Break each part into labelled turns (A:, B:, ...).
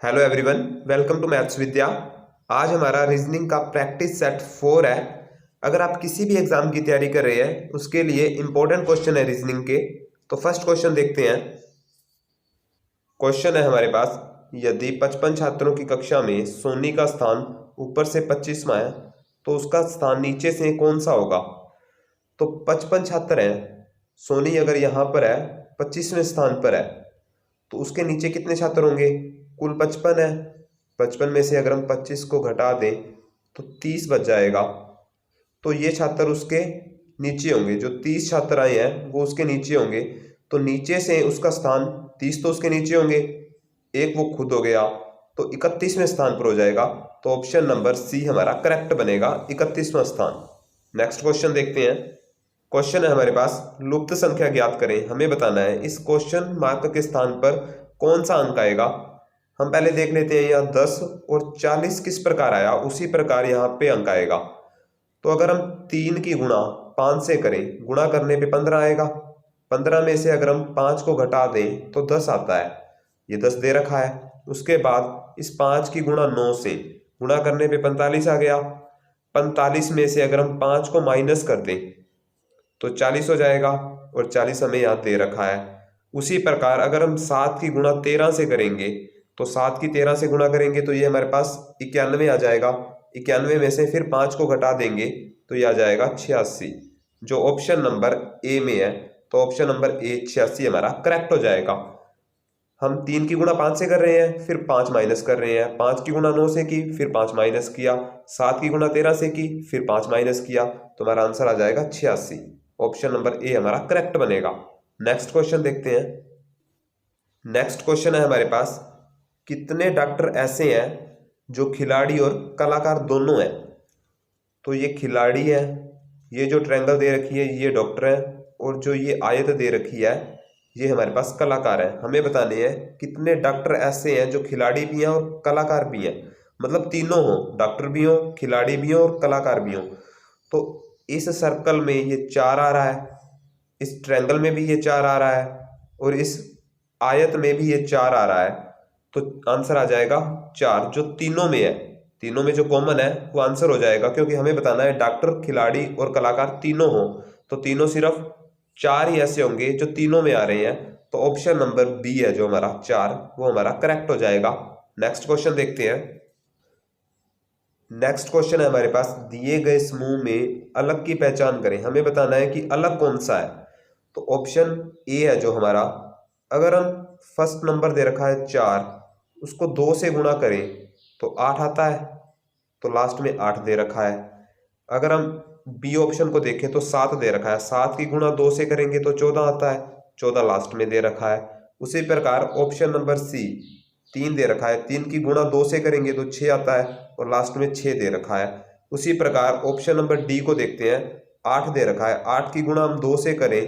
A: Hello everyone, welcome to maths Vidya. आज हमारा reasoning का प्रैक्टिस सेट 4 है। अगर आप किसी भी एग्जाम की तैयारी कर रहे हैं उसके लिए इंपॉर्टेंट क्वेश्चन है रीजनिंग के। तो फर्स्ट क्वेश्चन देखते हैं। क्वेश्चन है हमारे पास, यदि 55 छात्रों की कक्षा में सोनी का स्थान ऊपर से 25वां है तो उसका स्थान नीचे से कौन सा होगा। तो 55 छात्र हैं, सोनी अगर यहाँ पर है 25वें स्थान पर है तो उसके नीचे कितने छात्र होंगे। कुल 55 है, 55 में से अगर हम 25 को घटा दें तो 30 बच जाएगा। तो ये छात्र उसके नीचे होंगे, जो 30 छात्र आए हैं वो उसके नीचे होंगे। तो नीचे से उसका स्थान 30 तो उसके नीचे होंगे, एक वो खुद हो गया तो 31वें स्थान पर हो जाएगा। तो ऑप्शन नंबर सी हमारा करेक्ट बनेगा, 31वां स्थान। नेक्स्ट क्वेश्चन देखते हैं। क्वेश्चन है हमारे पास, लुप्त संख्या ज्ञात करें। हमें बताना है इस क्वेश्चन मार्क के स्थान पर कौन सा अंक आएगा। हम पहले देख लेते हैं, यहाँ 10 और 40 किस प्रकार आया उसी प्रकार यहाँ पे अंक आएगा। तो अगर हम 3 की गुणा 5 से करें, गुणा करने पे 15 आएगा। 15 में से अगर हम 5 को घटा दें तो 10 आता है, ये 10 दे रखा है। उसके बाद इस 5 की गुणा 9 से गुणा करने पे 45 आ गया। 45 में से अगर हम 5 को माइनस कर दें तो 40 हो जाएगा, और 40 हमें यहाँ दे रखा है। उसी प्रकार अगर हम 7 की गुणा 13 से करेंगे तो 7 की 13 से गुणा करेंगे तो ये हमारे पास 91 आ जाएगा। 91 में से फिर 5 को घटा देंगे तो ये आ जाएगा 86, जो ऑप्शन नंबर ए में है। तो ऑप्शन नंबर ए 86 हमारा करेक्ट हो जाएगा। हम 3 की गुणा 5 से कर रहे हैं, फिर 5 माइनस कर रहे हैं। 5 की गुणा 9 से की, फिर 5 माइनस किया। 7 की गुणा 13 से की, फिर 5 माइनस किया, तो हमारा आंसर आ जाएगा 86। ऑप्शन नंबर ए हमारा करेक्ट बनेगा। नेक्स्ट क्वेश्चन देखते हैं। नेक्स्ट क्वेश्चन है हमारे पास, कितने डॉक्टर ऐसे हैं जो खिलाड़ी और कलाकार दोनों हैं। तो ये खिलाड़ी है, ये जो ट्रायंगल दे रखी है ये डॉक्टर है, और जो ये आयत दे रखी है ये हमारे पास कलाकार है। हमें बताने हैं कितने डॉक्टर ऐसे हैं जो खिलाड़ी भी हैं और कलाकार भी हैं, मतलब तीनों हो, डॉक्टर भी हो, खिलाड़ी भी हो और कलाकार भी हो। तो इस सर्कल में ये 4 आ रहा है, इस ट्रायंगल में भी ये 4 आ रहा है, और इस आयत में भी ये 4 आ रहा है। तो आंसर आ जाएगा 4, जो तीनों में है। तीनों में जो कॉमन है वो आंसर हो जाएगा, क्योंकि हमें बताना है डॉक्टर, खिलाड़ी और कलाकार तीनों हो। तो तीनों सिर्फ 4 ही ऐसे होंगे जो तीनों में आ रहे हैं। तो ऑप्शन नंबर बी है जो हमारा 4, वो हमारा करेक्ट हो जाएगा। नेक्स्ट क्वेश्चन देखते हैं। नेक्स्ट क्वेश्चन है हमारे पास, दिए गए समूह में अलग की पहचान करें। हमें बताना है कि अलग कौन सा है। तो ऑप्शन ए है जो हमारा, अगर हम फर्स्ट नंबर दे रखा है 4, उसको 2 से गुणा करें तो 8 आता है, तो लास्ट में 8 दे रखा है। अगर हम बी ऑप्शन को देखें तो 7 दे रखा है, 7 की गुणा 2 से करेंगे तो 14 आता है, 14 लास्ट में दे रखा है। उसी प्रकार ऑप्शन नंबर सी 3 दे रखा है, 3 की गुणा 2 से करेंगे तो 6 आता है, और लास्ट में 6 दे रखा है। उसी प्रकार ऑप्शन नंबर डी को देखते हैं, 8 दे रखा है, 8 की गुणा हम 2 से करें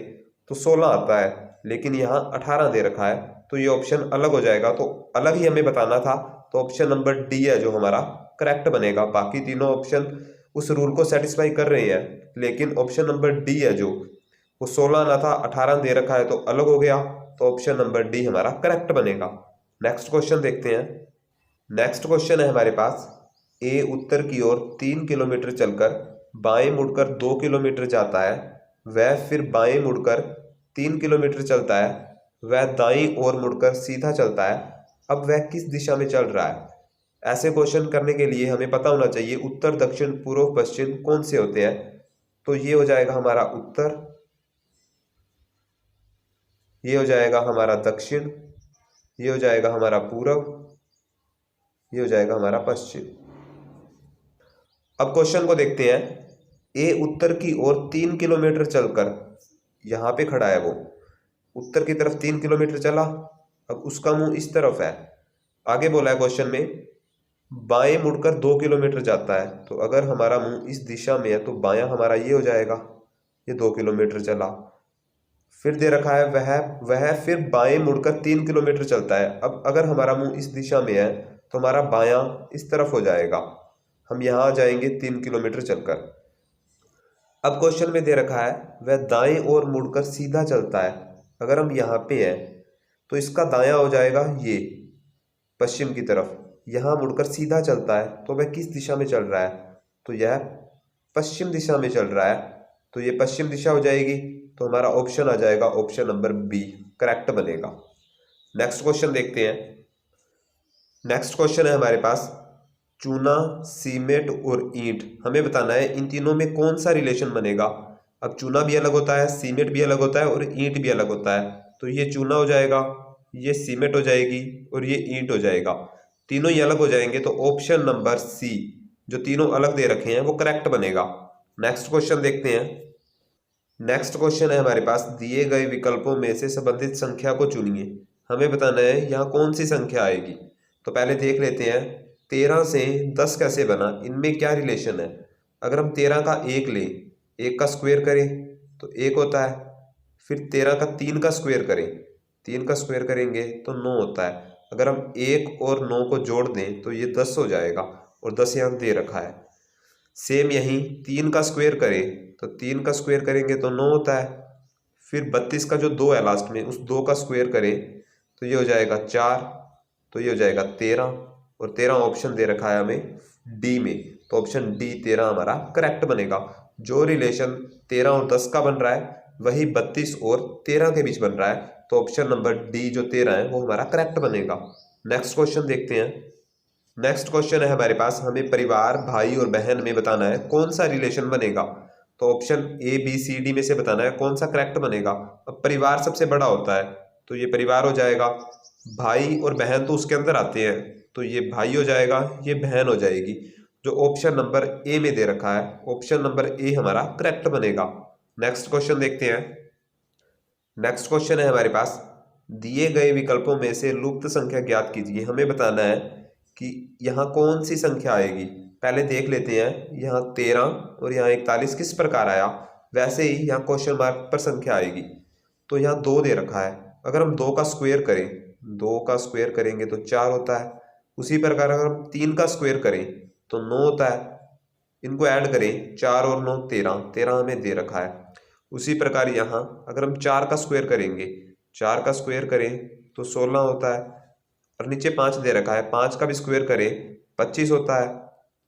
A: तो 16 आता है, लेकिन यहाँ 18 दे रखा है, तो ये ऑप्शन अलग हो जाएगा। तो अलग ही हमें बताना था, तो ऑप्शन नंबर डी है जो हमारा करेक्ट बनेगा। बाकी तीनों ऑप्शन उस रूल को सेटिस्फाई कर रहे हैं, लेकिन ऑप्शन नंबर डी है जो, वो 16 ना था 18 दे रखा है तो अलग हो गया। तो ऑप्शन नंबर डी हमारा करेक्ट बनेगा। नेक्स्ट क्वेश्चन देखते हैं। नेक्स्ट क्वेश्चन है हमारे पास, ए उत्तर की ओर 3 किलोमीटर चलकर बाएं मुड़कर 2 किलोमीटर जाता है, वह फिर बाएं मुड़कर 3 किलोमीटर चलता है, वह दाईं ओर मुड़कर सीधा चलता है, अब वह किस दिशा में चल रहा है। ऐसे क्वेश्चन करने के लिए हमें पता होना चाहिए उत्तर, दक्षिण, पूर्व, पश्चिम कौन से होते हैं। तो ये हो जाएगा हमारा उत्तर, ये हो जाएगा हमारा दक्षिण, ये हो जाएगा हमारा पूर्व, ये हो जाएगा हमारा पश्चिम। अब क्वेश्चन को देखते हैं। ए उत्तर की ओर 3 किलोमीटर चलकर, यहाँ पे खड़ा है वो, उत्तर की तरफ 3 किलोमीटर चला, अब उसका मुंह इस तरफ है। आगे बोला है क्वेश्चन में, बाएं मुड़कर 2 किलोमीटर जाता है, तो अगर हमारा मुंह इस दिशा में है तो बायां हमारा ये हो जाएगा, ये 2 किलोमीटर चला। फिर दे रखा है वह फिर बाएं मुड़कर 3 किलोमीटर चलता है, अब अगर हमारा मुंह इस दिशा में है तो हमारा बायां इस तरफ हो जाएगा, हम यहाँ आ जाएंगे 3 किलोमीटर चलकर। अब क्वेश्चन में दे रखा है वह दाएं ओर मुड़कर सीधा चलता है, अगर हम यहाँ पे हैं तो इसका दायां हो जाएगा ये, पश्चिम की तरफ, यहाँ मुड़कर सीधा चलता है तो वह किस दिशा में चल रहा है? तो यह पश्चिम दिशा में चल रहा है, तो ये पश्चिम दिशा हो जाएगी। तो हमारा ऑप्शन आ जाएगा ऑप्शन नंबर बी करेक्ट बनेगा। नेक्स्ट क्वेश्चन देखते हैं। नेक्स्ट क्वेश्चन है हमारे पास, चूना, सीमेंट और ईंट, हमें बताना है इन तीनों में कौन सा रिलेशन बनेगा। अब चूना भी अलग होता है, सीमेंट भी अलग होता है और ईंट भी अलग होता है। तो ये चूना हो जाएगा, ये सीमेंट हो जाएगी और ये ईंट हो जाएगा। तीनों ही अलग हो जाएंगे तो ऑप्शन नंबर सी जो तीनों अलग दे रखे हैं वो करेक्ट बनेगा। नेक्स्ट क्वेश्चन देखते हैं। नेक्स्ट क्वेश्चन है हमारे पास, दिए गए विकल्पों में से संबंधित संख्या को चुनिए। हमें बताना है यहाँ कौन सी संख्या आएगी। तो पहले देख लेते हैं 13 से 10 कैसे बना, इनमें क्या रिलेशन है। अगर हम 13 का 1 लें, 1 का स्क्वायर करें तो 1 होता है। फिर 13 का 3 का स्क्वायर करें, 3 का स्क्वायर करेंगे तो 9 होता है। अगर हम 1 और 9 को जोड़ दें तो ये 10 हो जाएगा और 10 यहाँ दे रखा है। सेम यहीं 3 का स्क्वायर करें तो 3 का स्क्वायर करेंगे तो 9 होता है। फिर 32 का जो 2 है लास्ट में, उस 2 का स्क्वायर करें तो ये हो जाएगा 4, तो ये हो जाएगा 13 और 13 ऑप्शन दे रखा है हमें डी में, तो ऑप्शन डी 13 हमारा करेक्ट बनेगा। जो रिलेशन 13 और 10 का बन रहा है वही 32 और 13 के बीच बन रहा है, तो ऑप्शन नंबर डी जो 13 है वो हमारा करेक्ट बनेगा। नेक्स्ट क्वेश्चन देखते हैं। नेक्स्ट क्वेश्चन है हमारे पास, हमें परिवार, भाई और बहन में बताना है कौन सा रिलेशन बनेगा। तो option A B C D में से बताना है कौन सा करेक्ट बनेगा। अब परिवार सबसे बड़ा होता है तो ये परिवार हो जाएगा, भाई और बहन तो उसके अंदर आते हैं तो ये भाई हो जाएगा, ये बहन हो जाएगी। जो ऑप्शन नंबर ए में दे रखा है, ऑप्शन नंबर ए हमारा करेक्ट बनेगा। नेक्स्ट क्वेश्चन देखते हैं। नेक्स्ट क्वेश्चन है हमारे पास, दिए गए विकल्पों में से लुप्त संख्या ज्ञात कीजिए। हमें बताना है कि यहाँ कौन सी संख्या आएगी। पहले देख लेते हैं, यहाँ 13 और यहाँ 41 किस प्रकार आया, वैसे ही यहाँ क्वेश्चन मार्क पर संख्या आएगी। तो यहाँ 2 दे रखा है, अगर हम 2 का स्क्वायर करें, 2 का स्क्वायर करेंगे तो 4 होता है। उसी प्रकार अगर हम 3 का स्क्वायर करें तो 9 होता है। इनको ऐड करें, 4 और 9 13, 13 हमें दे रखा है। उसी प्रकार यहाँ अगर हम 4 का स्क्वायर करेंगे, 4 का स्क्वायर करें तो 16 होता है और नीचे 5 दे रखा है, 5 का भी स्क्वायर करें 25 होता है।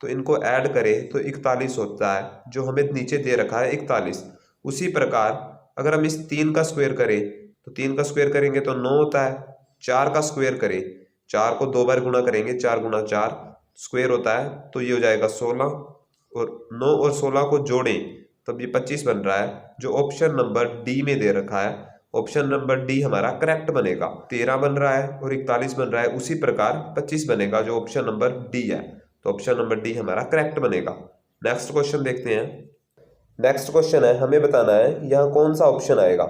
A: तो इनको ऐड करें तो 41 होता है, जो हमें नीचे दे रखा है 41। उसी प्रकार अगर हम इस 3 का स्क्वायर करें तो 3 का स्क्वायर करेंगे तो 9 होता है। 4 का स्क्वायर करें, 4 को 2 बार गुणा करेंगे, 4 गुणा 4 स्क्वायर होता है तो ये हो जाएगा 16, और 9 और 16 को जोड़ें तब ये 25 बन रहा है, जो ऑप्शन नंबर डी में दे रखा है। ऑप्शन नंबर डी हमारा करेक्ट बनेगा। 13 बन रहा है और 41 बन रहा है, उसी प्रकार 25 बनेगा, जो ऑप्शन नंबर डी है। तो ऑप्शन नंबर डी हमारा करेक्ट बनेगा। नेक्स्ट क्वेश्चन देखते हैं। नेक्स्ट क्वेश्चन है, हमें बताना है यहाँ कौन सा ऑप्शन आएगा।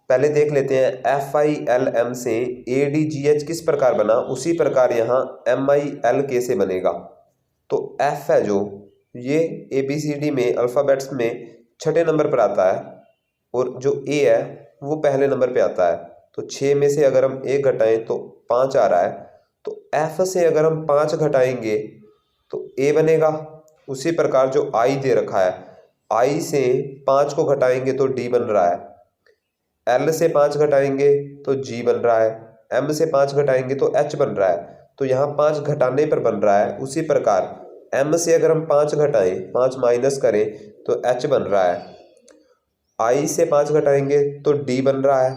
A: पहले देख लेते हैं, FILM से ADGH किस प्रकार बना, उसी प्रकार यहाँ MILK से बनेगा। तो F है जो, ये ABCD में अल्फ़ाबेट्स में छठे नंबर पर आता है और जो A है वो पहले नंबर पे आता है। तो 6 में से अगर हम 1 घटाएं तो 5 आ रहा है, तो F से अगर हम 5 घटाएंगे तो A बनेगा। उसी प्रकार जो I दे रखा है, I से 5 को घटाएंगे तो D बन रहा है, L से 5 घटाएंगे तो G बन रहा है, M से 5 घटाएंगे तो H बन रहा है। तो यहाँ 5 घटाने पर बन रहा है। उसी प्रकार M से अगर हम 5 घटाएं, 5 माइनस करें तो H बन रहा है, I से 5 घटाएंगे तो D बन रहा है,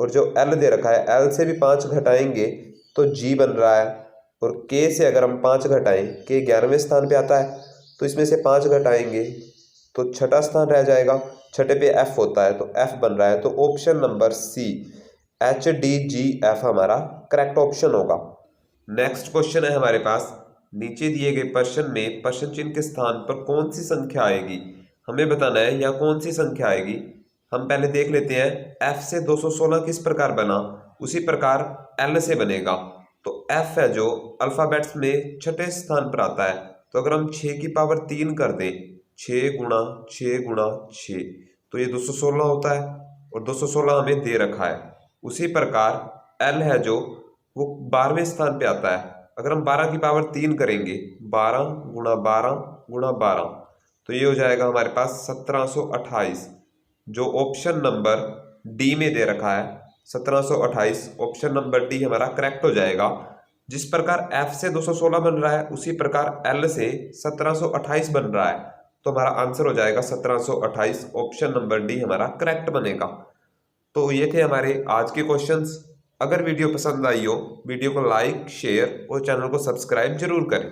A: और जो L दे रखा है, L से भी 5 घटाएंगे तो G बन रहा है, और K से अगर हम 5 घटाएं, K 11वें स्थान पे आता है, तो इसमें से 5 घटाएंगे तो छठा स्थान रह जाएगा, छठे पे F होता है तो F बन रहा है। तो ऑप्शन नंबर सी HDGF हमारा करेक्ट ऑप्शन होगा। नेक्स्ट क्वेश्चन है हमारे पास, नीचे दिए गए प्रश्न में प्रश्न चिन्ह के स्थान पर कौन सी संख्या आएगी। हमें बताना है यहाँ कौन सी संख्या आएगी। हम पहले देख लेते हैं, F से 216 किस प्रकार बना, उसी प्रकार L से बनेगा। तो F है जो अल्फ़ाबेट्स में छठे स्थान पर आता है, तो अगर हम 6 की पावर 3 कर दें, 6 गुणा 6 गुणा 6, तो ये 216 होता है, और 216 हमें दे रखा है। उसी प्रकार L है जो वो 12वें स्थान पे आता है। अगर हम 12 की पावर 3 करेंगे, 12 गुणा 12 गुणा 12, तो ये हो जाएगा हमारे पास 1728, जो ऑप्शन नंबर डी में दे रखा है। 1728 ऑप्शन नंबर डी हमारा करेक्ट हो जाएगा। जिस प्रकार F से 216 बन रहा है उसी प्रकार L से 1728 बन रहा है, तो हमारा आंसर हो जाएगा 1728 ऑप्शन नंबर डी हमारा करेक्ट बनेगा। तो ये थे हमारे आज के क्वेश्चंस। अगर वीडियो पसंद आई हो वीडियो को लाइक शेयर और चैनल को सब्सक्राइब जरूर करें।